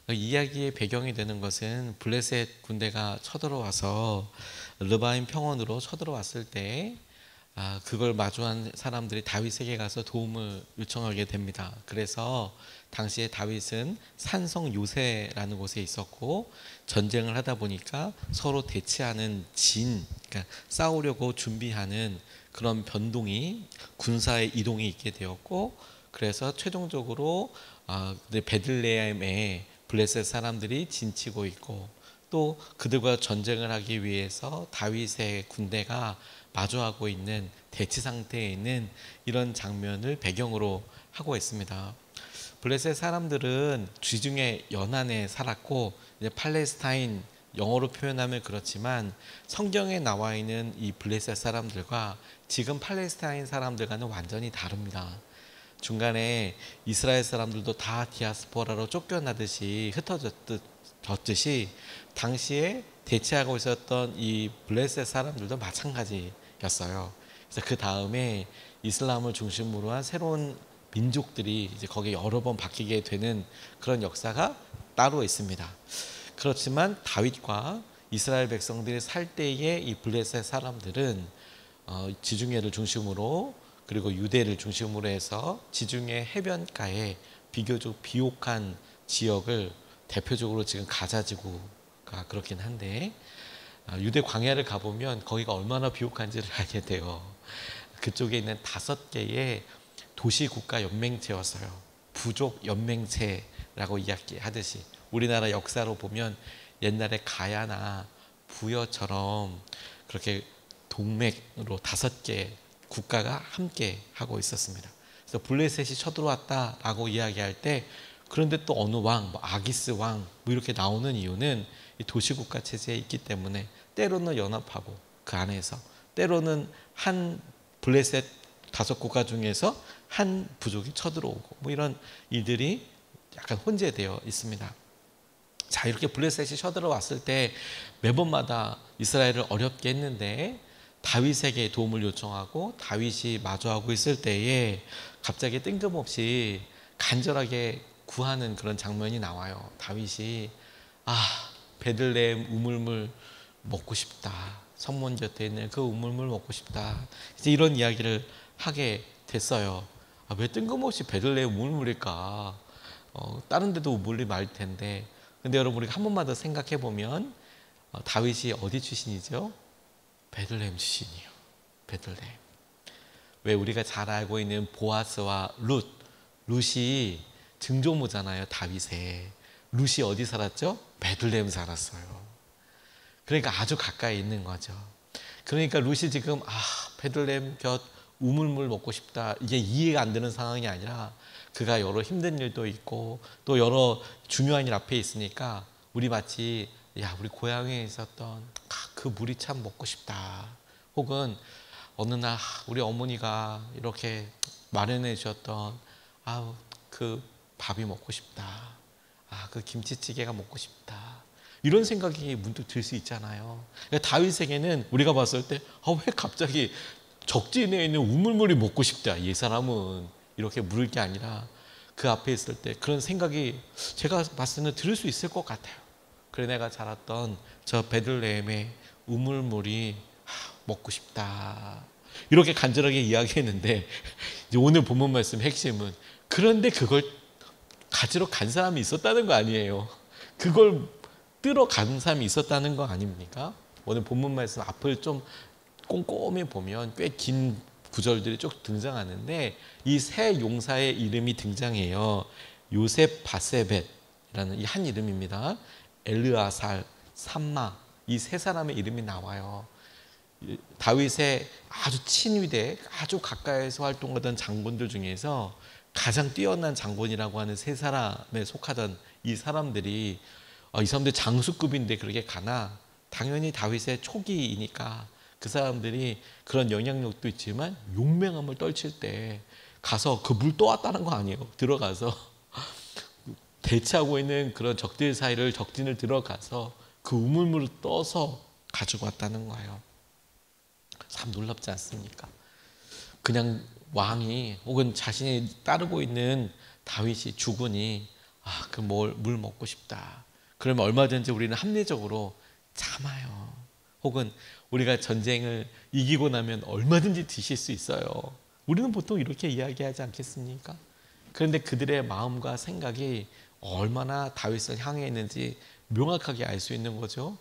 이야기의 배경이 되는 것은 블레셋 군대가 쳐들어와서 르바임 평원으로 쳐들어왔을 때 그걸 마주한 사람들이 다윗에게 가서 도움을 요청하게 됩니다. 그래서 당시에 다윗은 산성 요새라는 곳에 있었고 전쟁을 하다 보니까 서로 대치하는 그러니까 싸우려고 준비하는 그런 변동이 군사의 이동이 있게 되었고 그래서 최종적으로 베들레헴에 블레셋 사람들이 진치고 있고 또 그들과 전쟁을 하기 위해서 다윗의 군대가 마주하고 있는 대치 상태에 있는 이런 장면을 배경으로 하고 있습니다. 블레셋 사람들은 지중해 연안에 살았고 이제 팔레스타인 영어로 표현하면 그렇지만 성경에 나와 있는 이 블레셋 사람들과 지금 팔레스타인 사람들과는 완전히 다릅니다. 중간에 이스라엘 사람들도 다 디아스포라로 쫓겨나듯이 흩어졌듯이 당시에 대치하고 있었던 이 블레셋 사람들도 마찬가지였어요. 그래서 그 다음에 이슬람을 중심으로 한 새로운 민족들이 이제 거기에 여러 번 바뀌게 되는 그런 역사가 따로 있습니다. 그렇지만 다윗과 이스라엘 백성들이 살 때의 이 블레셋 사람들은 지중해를 중심으로 그리고 유대를 중심으로 해서 지중해 해변가에 비교적 비옥한 지역을 대표적으로 지금 가자 지구가 그렇긴 한데 유대 광야를 가보면 거기가 얼마나 비옥한지를 알게 돼요. 그쪽에 있는 5개의 도시국가 연맹체였어요. 부족 연맹체라고 이야기하듯이 우리나라 역사로 보면 옛날에 가야나 부여처럼 그렇게 동맥으로 5개 국가가 함께 하고 있었습니다. 그래서 블레셋이 쳐들어왔다라고 이야기할 때 그런데 또 어느 왕, 아기스 왕 이렇게 나오는 이유는 이 도시국가 체제에 있기 때문에 때로는 연합하고 그 안에서 때로는 한 블레셋 5국가 중에서 한 부족이 쳐들어오고 이런 일들이 약간 혼재되어 있습니다. 자, 이렇게 블레셋이 쳐들어왔을 때 매번마다 이스라엘을 어렵게 했는데 다윗에게 도움을 요청하고 다윗이 마주하고 있을 때에 갑자기 뜬금없이 간절하게 구하는 그런 장면이 나와요. 다윗이 베들레헴 우물물 먹고 싶다. 성문 곁에 있는 그 우물물 먹고 싶다. 이제 이런 이야기를 하게 됐어요. 왜 뜬금없이 베들레헴 우물물일까? 다른 데도 우물이 많을 텐데. 근데 여러분 우리가 한 번만 더 생각해 보면 다윗이 어디 출신이죠? 베들레헴 출신이요. 베들레헴. 왜 우리가 잘 알고 있는 보아스와 룻이 증조모잖아요. 다윗의. 룻이 어디 살았죠? 베들레헴 살았어요. 그러니까 아주 가까이 있는 거죠. 그러니까 룻이 지금 베들레헴 곁 우물물 먹고 싶다. 이게 이해가 안 되는 상황이 아니라 그가 여러 힘든 일도 있고 또 여러 중요한 일 앞에 있으니까 우리 마치 우리 고향에 있었던 그 물이 참 먹고 싶다. 혹은 어느 날 우리 어머니가 이렇게 마련해 주셨던 그 밥이 먹고 싶다. 그 김치찌개가 먹고 싶다. 이런 생각이 문득 들 수 있잖아요. 그러니까 다윗에게는 우리가 봤을 때 왜 갑자기 적진에 있는 우물물이 먹고 싶다. 이 사람은 이렇게 물을 게 아니라 그 앞에 있을 때 그런 생각이 제가 봤을 때는 들을 수 있을 것 같아요. 그래 내가 자랐던 저 베들레헴의 우물물이 먹고 싶다. 이렇게 간절하게 이야기했는데 이제 오늘 본문 말씀 핵심은 그런데 그걸 가지러 간 사람이 있었다는 거 아니에요. 그걸 뜨러 간 사람이 있었다는 거 아닙니까? 오늘 본문 말씀 앞을 좀 꼼꼼히 보면 꽤 긴 구절들이 쭉 등장하는데 이 세 용사의 이름이 등장해요. 요셉 바세벳이라는 이 한 이름입니다. 엘르아살, 삼마 이 세 사람의 이름이 나와요. 다윗의 아주 친위대, 아주 가까이서 활동하던 장군들 중에서 가장 뛰어난 장군이라고 하는 세 사람에 속하던 이 사람들이 이 사람들 장수급인데 그렇게 가나 당연히 다윗의 초기이니까 그 사람들이 그런 영향력도 있지만 용맹함을 떨칠 때 가서 그 물 떠왔다는 거 아니에요. 들어가서 대치하고 있는 그런 적들 사이를 적진을 들어가서 그 우물물을 떠서 가지고 왔다는 거예요. 참 놀랍지 않습니까? 그냥 왕이 혹은 자신이 따르고 있는 다윗이 주군이 그 물 먹고 싶다. 그러면 얼마든지 우리는 합리적으로 참아요. 혹은 우리가 전쟁을 이기고 나면 얼마든지 드실 수 있어요. 우리는 보통 이렇게 이야기하지 않겠습니까? 그런데 그들의 마음과 생각이 얼마나 다윗을 향해 있는지 명확하게 알 수 있는 거죠.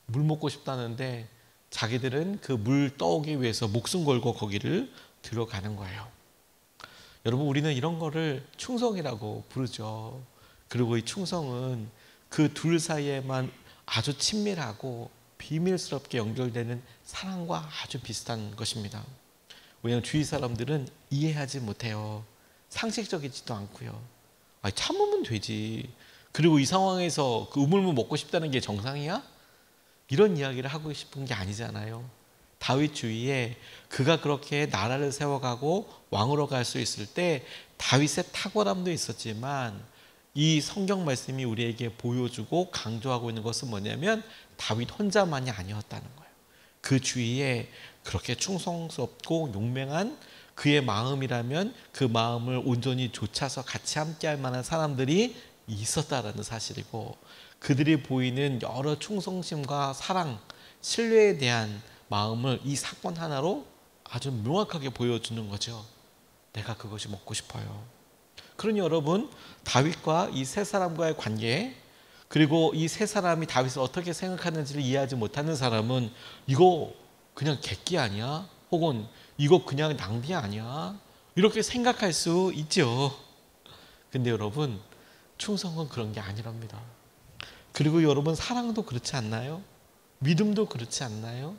물 먹고 싶다는데 자기들은 그 물 떠오기 위해서 목숨 걸고 거기를 들어가는 거예요. 여러분, 우리는 이런 거를 충성이라고 부르죠. 그리고 이 충성은 그 둘 사이에만 아주 친밀하고 비밀스럽게 연결되는 사랑과 아주 비슷한 것입니다. 왜냐하면 주위 사람들은 이해하지 못해요. 상식적이지도 않고요. 참으면 되지. 그리고 이 상황에서 그 우물물 먹고 싶다는 게 정상이야? 이런 이야기를 하고 싶은 게 아니잖아요. 다윗 주위에 그가 그렇게 나라를 세워가고 왕으로 갈 수 있을 때 다윗의 탁월함도 있었지만 이 성경 말씀이 우리에게 보여주고 강조하고 있는 것은 뭐냐면 다윗 혼자만이 아니었다는 거예요. 그 주위에 그렇게 충성스럽고 용맹한 그의 마음이라면 그 마음을 온전히 좇아서 같이 함께할 만한 사람들이 있었다라는 사실이고, 그들이 보이는 여러 충성심과 사랑, 신뢰에 대한 마음을 이 사건 하나로 아주 명확하게 보여주는 거죠. 내가 그것이 먹고 싶어요. 그러니 여러분, 다윗과 이 세 사람과의 관계, 그리고 이 세 사람이 다윗을 어떻게 생각하는지를 이해하지 못하는 사람은 이거 그냥 객기 아니야? 혹은 이거 그냥 낭비 아니야? 이렇게 생각할 수 있죠. 근데 여러분, 충성은 그런 게 아니랍니다. 그리고 여러분, 사랑도 그렇지 않나요? 믿음도 그렇지 않나요?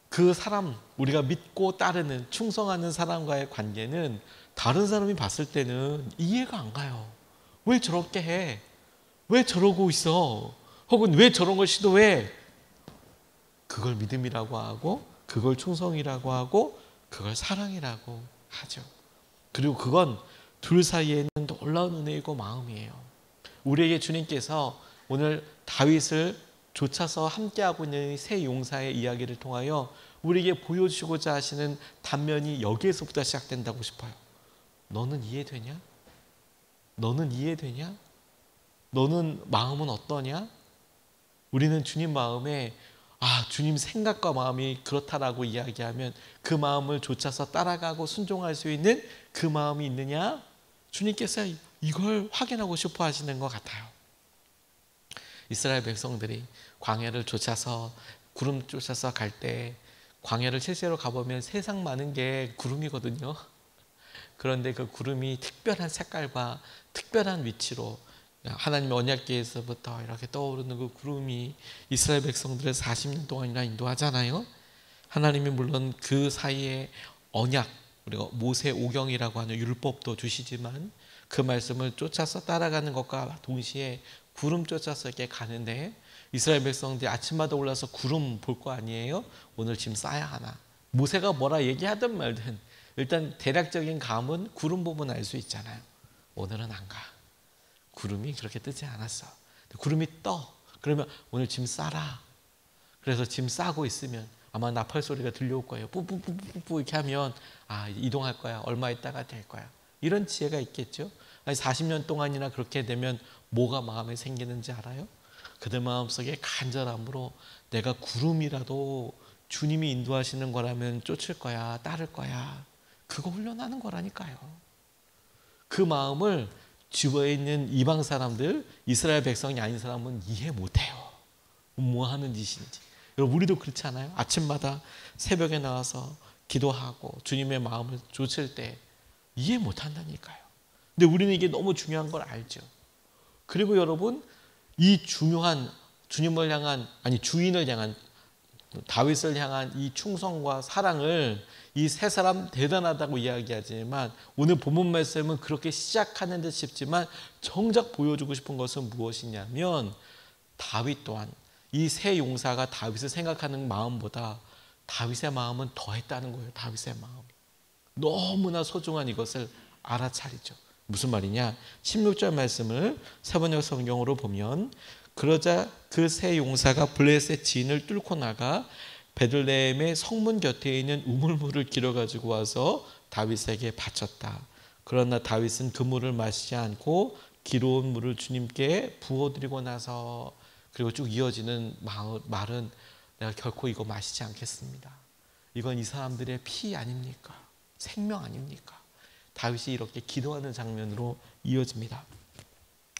그 사람, 우리가 믿고 따르는 충성하는 사람과의 관계는 다른 사람이 봤을 때는 이해가 안 가요. 왜 저렇게 해? 왜 저러고 있어? 혹은 왜 저런 걸 시도해? 그걸 믿음이라고 하고, 그걸 충성이라고 하고, 그걸 사랑이라고 하죠. 그리고 그건 둘 사이에는 놀라운 은혜이고 마음이에요. 우리에게 주님께서 오늘 다윗을 좇아서 함께하고 있는 세 용사의 이야기를 통하여 우리에게 보여주고자 하시는 단면이 여기에서부터 시작된다고 싶어요. 너는 이해되냐? 너는 이해되냐? 너는 마음은 어떠냐? 우리는 주님 마음에 주님 생각과 마음이 그렇다라고 이야기하면 그 마음을 좇아서 따라가고 순종할 수 있는 그 마음이 있느냐? 주님께서 이걸 확인하고 싶어 하시는 것 같아요. 이스라엘 백성들이 광야를 쫓아서 구름 쫓아서 갈 때 광야를 실제로 가보면 세상 많은 게 구름이거든요. 그런데 그 구름이 특별한 색깔과 특별한 위치로 하나님의 언약궤에서부터 이렇게 떠오르는 그 구름이 이스라엘 백성들을 40년 동안이나 인도하잖아요. 하나님이 물론 그 사이에 언약, 우리가 모세 오경이라고 하는 율법도 주시지만 그 말씀을 쫓아서 따라가는 것과 동시에 구름 쫓아서 이렇게 가는데 이스라엘 백성들이 아침마다 올라서 구름 볼 거 아니에요? 오늘 짐 싸야 하나? 모세가 뭐라 얘기하든 말든 일단 대략적인 감은 구름 보면 알 수 있잖아요. 오늘은 안 가. 구름이 그렇게 뜨지 않았어. 구름이 떠. 그러면 오늘 짐 싸라. 그래서 짐 싸고 있으면 아마 나팔 소리가 들려올 거예요. 뿌뿌뿌뿌뿌 이렇게 하면 이동할 거야. 얼마 있다가 될 거야. 이런 지혜가 있겠죠. 40년 동안이나 그렇게 되면 뭐가 마음에 생기는지 알아요? 그들 마음속에 간절함으로 내가 구름이라도 주님이 인도하시는 거라면 쫓을 거야, 따를 거야. 그거 훈련하는 거라니까요. 그 마음을 주변에 있는 이방 사람들, 이스라엘 백성이 아닌 사람은 이해 못해요. 뭐 하는 짓인지. 여러분, 우리도 그렇지 않아요? 아침마다 새벽에 나와서 기도하고 주님의 마음을 좇을 때 이해 못한다니까요. 근데 우리는 이게 너무 중요한 걸 알죠. 그리고 여러분, 이 중요한 주님을 향한, 주인을 향한, 다윗을 향한 이 충성과 사랑을 이 세 사람 대단하다고 이야기하지만 오늘 본문 말씀은 그렇게 시작하는 듯 싶지만 정작 보여주고 싶은 것은 무엇이냐면 다윗 또한 이 세 용사가 다윗을 생각하는 마음보다 다윗의 마음은 더했다는 거예요. 다윗의 마음. 너무나 소중한 이것을 알아차리죠. 무슨 말이냐? 16절 말씀을 세번역 성경으로 보면 그러자 그 세 용사가 블레셋 진을 뚫고 나가 베들레헴의 성문 곁에 있는 우물물을 길어 가지고 와서 다윗에게 바쳤다. 그러나 다윗은 그 물을 마시지 않고 기로운 물을 주님께 부어드리고 나서 그리고 쭉 이어지는 말은 내가 결코 이거 마시지 않겠습니다. 이건 이 사람들의 피 아닙니까? 생명 아닙니까? 다윗이 이렇게 기도하는 장면으로 이어집니다.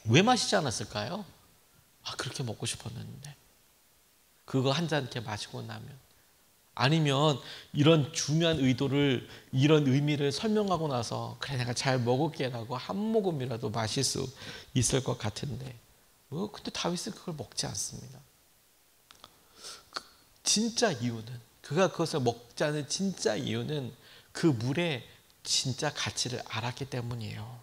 왜 마시지 않았을까요? 그렇게 먹고 싶었는데. 그거 한 잔 이렇게 마시고 나면, 아니면 이런 중요한 의도를, 이런 의미를 설명하고 나서 그래 내가 잘 먹을게라고 한 모금이라도 마실 수 있을 것 같은데, 근데 다윗은 그걸 먹지 않습니다. 진짜 이유는, 그가 그것을 먹지 않은 진짜 이유는 그 물의 진짜 가치를 알았기 때문이에요.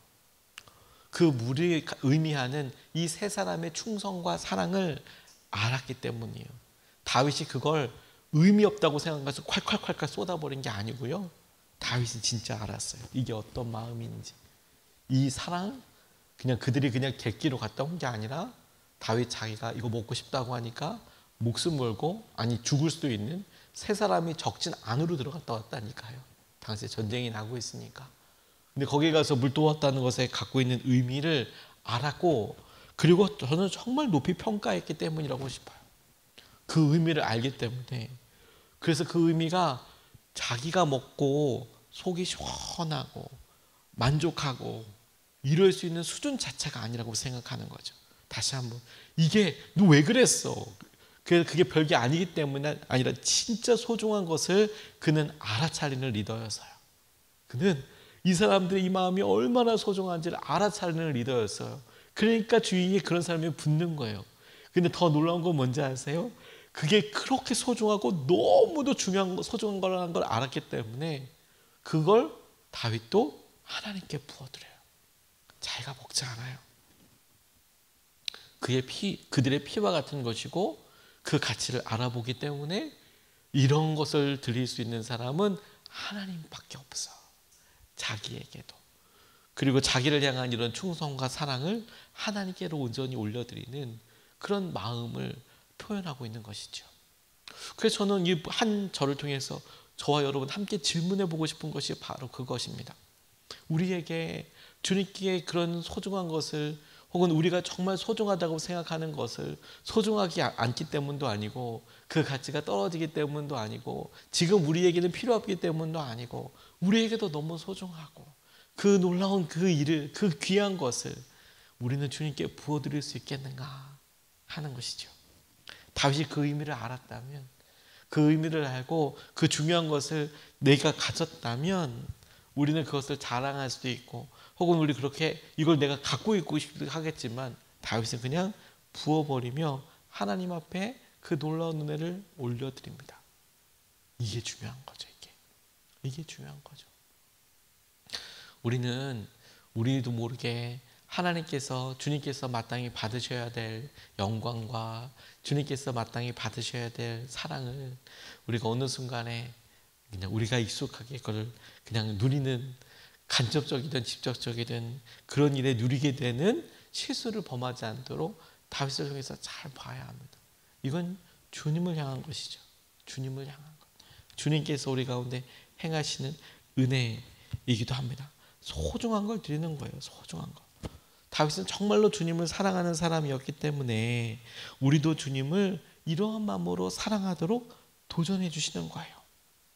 그 물이 의미하는 이 세 사람의 충성과 사랑을 알았기 때문이에요. 다윗이 그걸 의미 없다고 생각해서 콸콸콸콸 쏟아버린 게 아니고요. 다윗은 진짜 알았어요. 이게 어떤 마음인지. 이 사랑, 그냥 그들이 그냥 객기로 갔다 온 게 아니라 다윗 자기가 이거 먹고 싶다고 하니까 목숨 걸고, 아니 죽을 수도 있는 세 사람이 적진 안으로 들어갔다 왔다니까요. 당시에 전쟁이 나고 있으니까. 근데 거기에 가서 물 떠왔다는 것에 갖고 있는 의미를 알았고, 그리고 저는 정말 높이 평가했기 때문이라고 싶어요. 그 의미를 알기 때문에. 그래서 그 의미가 자기가 먹고 속이 시원하고 만족하고 이럴 수 있는 수준 자체가 아니라고 생각하는 거죠. 다시 한번, 이게 너 왜 그랬어? 그게 별게 아니기 때문에 아니라 진짜 소중한 것을 그는 알아차리는 리더였어요. 그는 이 사람들의 이 마음이 얼마나 소중한지를 알아차리는 리더였어요. 그러니까 주위에 그런 사람이 붙는 거예요. 근데 더 놀라운 건 뭔지 아세요? 그게 그렇게 소중하고 너무도 중요한 소중한 거라는 걸 알았기 때문에 그걸 다윗도 하나님께 부어드려요. 자기가 먹지 않아요. 그들의 피와 같은 것이고 그 가치를 알아보기 때문에 이런 것을 드릴 수 있는 사람은 하나님밖에 없어. 자기에게도. 그리고 자기를 향한 이런 충성과 사랑을 하나님께로 온전히 올려드리는 그런 마음을 표현하고 있는 것이죠. 그래서 저는 이 한 절을 통해서 저와 여러분 함께 질문해 보고 싶은 것이 바로 그것입니다. 우리에게 주님께 그런 소중한 것을, 혹은 우리가 정말 소중하다고 생각하는 것을 소중하지 않기 때문도 아니고, 그 가치가 떨어지기 때문도 아니고, 지금 우리에게는 필요 없기 때문도 아니고, 우리에게도 너무 소중하고 그 놀라운 그 일을, 그 귀한 것을 우리는 주님께 부어드릴 수 있겠는가 하는 것이죠. 다윗이 그 의미를 알았다면, 그 의미를 알고 그 중요한 것을 내가 가졌다면 우리는 그것을 자랑할 수도 있고, 혹은 우리 그렇게 이걸 내가 갖고 있고 싶기도 하겠지만, 다윗은 그냥 부어버리며 하나님 앞에 그 놀라운 은혜를 올려드립니다. 이게 중요한 거죠. 이게 중요한 거죠. 우리도 모르게 하나님께서, 주님께서 마땅히 받으셔야 될 영광과 주님께서 마땅히 받으셔야 될 사랑을 우리가 어느 순간에 그냥 우리가 익숙하게 그걸 그냥 누리는, 간접적이든 직접적이든 그런 일에 누리게 되는 실수를 범하지 않도록 다윗을 통해서 잘 봐야 합니다. 이건 주님을 향한 것이죠. 주님을 향한 것. 주님께서 우리 가운데 행하시는 은혜이기도 합니다. 소중한 걸 드리는 거예요. 소중한 거. 다윗은 정말로 주님을 사랑하는 사람이었기 때문에 우리도 주님을 이러한 마음으로 사랑하도록 도전해 주시는 거예요.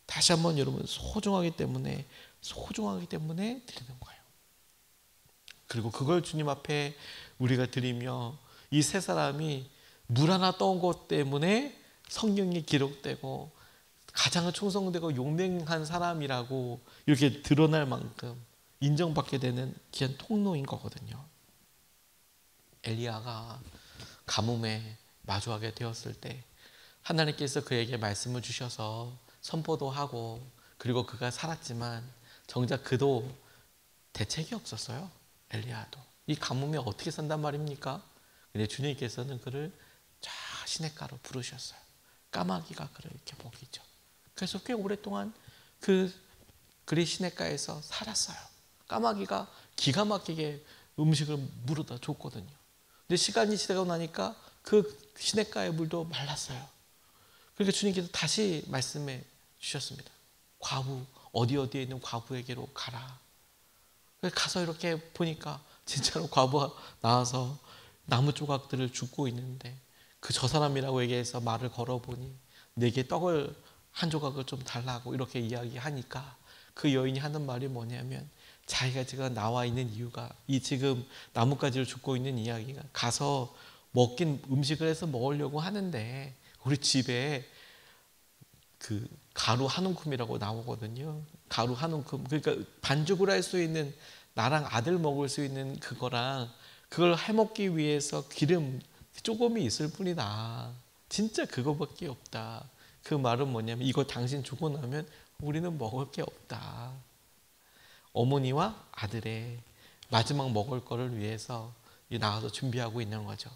다시 한번 여러분, 소중하기 때문에 드리는 거예요. 그리고 그걸 주님 앞에 우리가 드리며, 이 세 사람이 물 하나 떠온 것 때문에 성경에 기록되고 가장 충성되고 용맹한 사람이라고 이렇게 드러날 만큼 인정받게 되는 귀한 통로인 거거든요. 엘리야가 가뭄에 마주하게 되었을 때 하나님께서 그에게 말씀을 주셔서 선포도 하고, 그리고 그가 살았지만 정작 그도 대책이 없었어요. 엘리야도 이 가뭄에 어떻게 산단 말입니까? 근데 주님께서는 그를 저 시냇가로 부르셨어요. 까마귀가 그를 이렇게 먹이죠. 그래서 꽤 오랫동안 그리 시냇가에서 살았어요. 까마귀가 기가 막히게 음식을 물어다 줬거든요. 근데 시간이 지나고 나니까 그 시냇가의 물도 말랐어요. 그러니까 주님께서 다시 말씀해 주셨습니다. 과부, 어디에 있는 과부에게로 가라. 가서 이렇게 보니까 진짜로 과부가 나와서 나무 조각들을 줍고 있는데 그 저 사람이라고 얘기해서 말을 걸어보니 내게 떡을 한 조각을 좀 달라고 이렇게 이야기하니까 그 여인이 하는 말이 뭐냐면 자기가 지금 나와 있는 이유가 이 지금 나뭇가지를 줍고 있는 이야기가 가서 먹긴 음식을 해서 먹으려고 하는데 우리 집에 그 가루 한 움큼이라고 나오거든요. 가루 한 움큼. 그러니까 반죽을 할 수 있는 나랑 아들 먹을 수 있는 그거랑 그걸 해먹기 위해서 기름 조금이 있을 뿐이다. 진짜 그거밖에 없다. 그 말은 뭐냐면 이거 당신 주고 나면 우리는 먹을 게 없다. 어머니와 아들의 마지막 먹을 거를 위해서 나가서 준비하고 있는 거죠.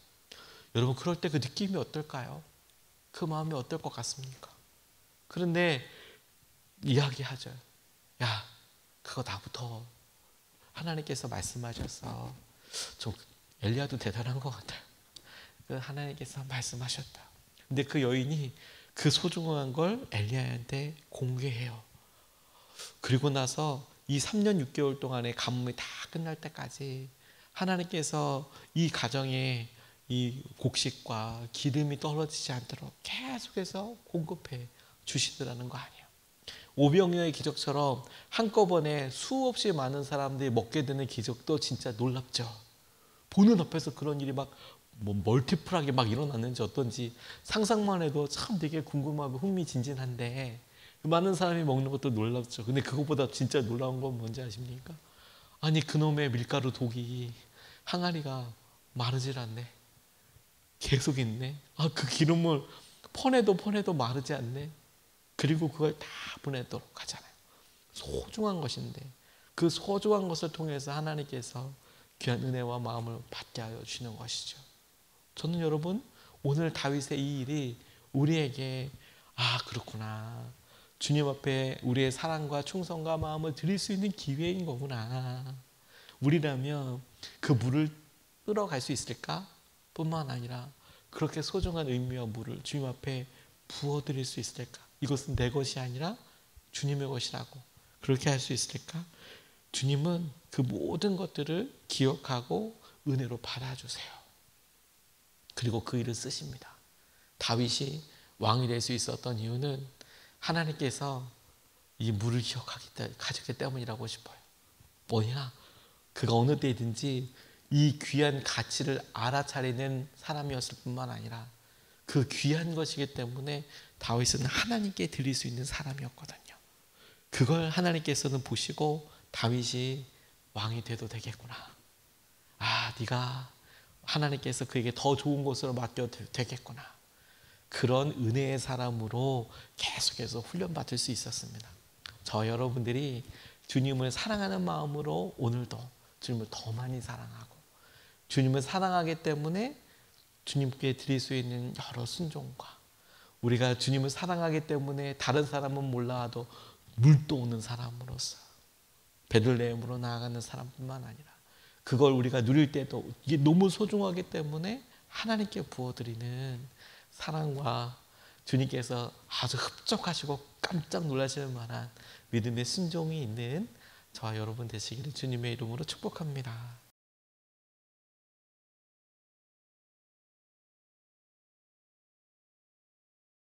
여러분 그럴 때 그 느낌이 어떨까요? 그 마음이 어떨 것 같습니까? 그런데 이야기하죠. 야, 그거 나부터 하나님께서 말씀하셔서 좀 엘리야도 대단한 것 같아요. 그 하나님께서 말씀하셨다. 근데 그 여인이 그 소중한 걸 엘리야한테 공개해요. 그리고 나서 이 3년 6개월 동안의 가뭄이 다 끝날 때까지 하나님께서 이 가정에 이 곡식과 기름이 떨어지지 않도록 계속해서 공급해 주시더라는 거 아니에요. 오병이어의 기적처럼 한꺼번에 수없이 많은 사람들이 먹게 되는 기적도 진짜 놀랍죠. 보는 앞에서 그런 일이 막 멀티플하게 막 일어났는지 어떤지 상상만 해도 참 되게 궁금하고 흥미진진한데 많은 사람이 먹는 것도 놀랍죠. 근데 그것보다 진짜 놀라운 건 뭔지 아십니까? 아니 그놈의 밀가루 독이 항아리가 마르질 않네. 계속 있네. 아, 그 기름을 퍼내도 마르지 않네. 그리고 그걸 다 보내도록 하잖아요. 소중한 것인데 그 소중한 것을 통해서 하나님께서 귀한 은혜와 마음을 받게 하여 주시는 것이죠. 저는 여러분 오늘 다윗의 이 일이 우리에게 아 그렇구나. 주님 앞에 우리의 사랑과 충성과 마음을 드릴 수 있는 기회인 거구나. 우리라면 그 물을 끌어갈 수 있을까? 뿐만 아니라 그렇게 소중한 의미와 물을 주님 앞에 부어드릴 수 있을까? 이것은 내 것이 아니라 주님의 것이라고 그렇게 할 수 있을까? 주님은 그 모든 것들을 기억하고 은혜로 받아주세요. 그리고 그 일을 쓰십니다. 다윗이 왕이 될 수 있었던 이유는 하나님께서 이 물을 가졌기 때문이라고 싶어요. 뭐냐? 그가 어느 때든지 이 귀한 가치를 알아차리는 사람이었을 뿐만 아니라 그 귀한 것이기 때문에 다윗은 하나님께 드릴 수 있는 사람이었거든요. 그걸 하나님께서는 보시고 다윗이 왕이 돼도 되겠구나. 아, 네가 하나님께서 그에게 더 좋은 것으로 맡겨도 되겠구나. 그런 은혜의 사람으로 계속해서 훈련받을 수 있었습니다. 저 여러분들이 주님을 사랑하는 마음으로 오늘도 주님을 더 많이 사랑하고 주님을 사랑하기 때문에 주님께 드릴 수 있는 여러 순종과 우리가 주님을 사랑하기 때문에 다른 사람은 몰라도 물도 오는 사람으로서 베들레헴으로 나아가는 사람뿐만 아니라 그걸 우리가 누릴 때도 이게 너무 소중하기 때문에 하나님께 부어드리는 사랑과 주님께서 아주 흡족하시고 깜짝 놀라실 만한 믿음의 순종이 있는 저와 여러분 되시기를 주님의 이름으로 축복합니다.